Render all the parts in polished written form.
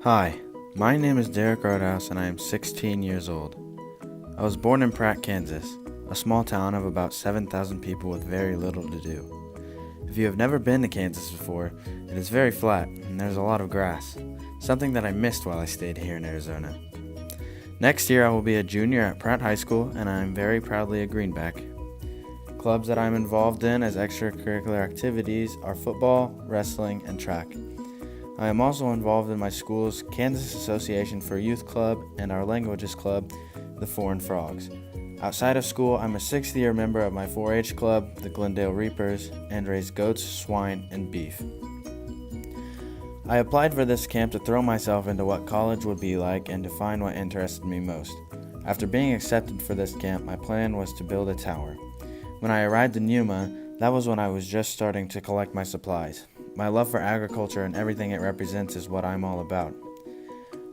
Hi, my name is Derek Roadhouse and I am 16 years old. I was born in Pratt, Kansas, a small town of about 7,000 people with very little to do. If you have never been to Kansas before, it is very flat and there's a lot of grass, something that I missed while I stayed here in Arizona. Next year I will be a junior at Pratt High School and I am very proudly a Greenback. Clubs that I am involved in as extracurricular activities are football, wrestling, and track. I am also involved in my school's Kansas Association for Youth Club and our languages club, the Foreign Frogs. Outside of school, I'm a 6th-year member of my 4-H club, the Glendale Reapers, and raise goats, swine, and beef. I applied for this camp to throw myself into what college would be like and to find what interested me most. After being accepted for this camp, my plan was to build a tower. When I arrived in Yuma, that was when I was just starting to collect my supplies. My love for agriculture and everything it represents is what I'm all about.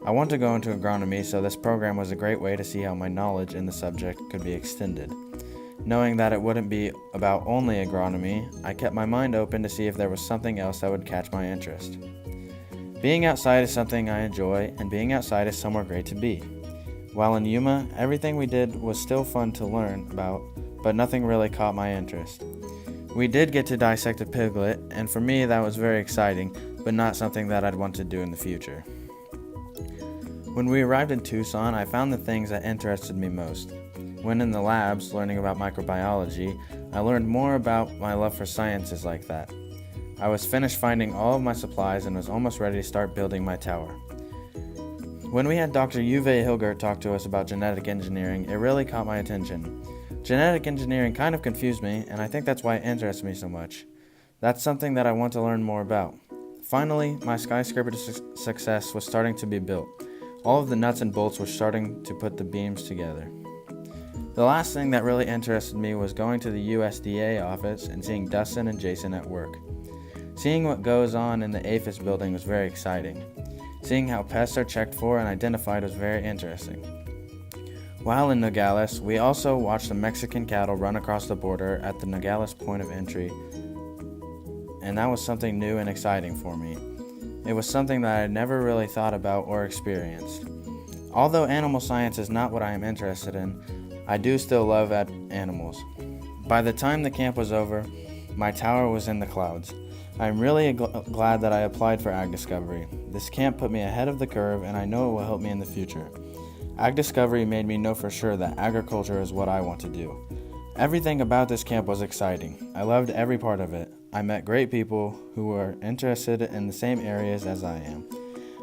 I want to go into agronomy, so this program was a great way to see how my knowledge in the subject could be extended. Knowing that it wouldn't be about only agronomy, I kept my mind open to see if there was something else that would catch my interest. Being outside is something I enjoy, and being outside is somewhere great to be. While in Yuma, everything we did was still fun to learn about, but nothing really caught my interest. We did get to dissect a piglet, and for me that was very exciting, but not something that I'd want to do in the future. When we arrived in Tucson, I found the things that interested me most. When in the labs, learning about microbiology, I learned more about my love for sciences like that. I was finished finding all of my supplies and was almost ready to start building my tower. When we had Dr. Uwe Hilgert talk to us about genetic engineering, it really caught my attention. Genetic engineering kind of confused me, and I think that's why it interests me so much. That's something that I want to learn more about. Finally, my skyscraper success was starting to be built. All of the nuts and bolts were starting to put the beams together. The last thing that really interested me was going to the USDA office and seeing Dustin and Jason at work. Seeing what goes on in the APHIS building was very exciting. Seeing how pests are checked for and identified was very interesting. While in Nogales, we also watched the Mexican cattle run across the border at the Nogales point of entry, and that was something new and exciting for me. It was something that I had never really thought about or experienced. Although animal science is not what I am interested in, I do still love animals. By the time the camp was over, my tower was in the clouds. I am really glad that I applied for AgDiscovery. This camp put me ahead of the curve, and I know it will help me in the future. AgDiscovery made me know for sure that agriculture is what I want to do. Everything about this camp was exciting. I loved every part of it. I met great people who were interested in the same areas as I am.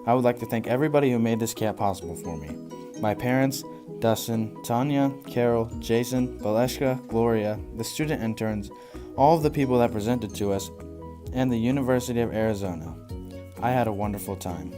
I would like to thank everybody who made this camp possible for me. My parents, Dustin, Tanya, Carol, Jason, Baleshka, Gloria, the student interns, all of the people that presented to us, and the University of Arizona. I had a wonderful time.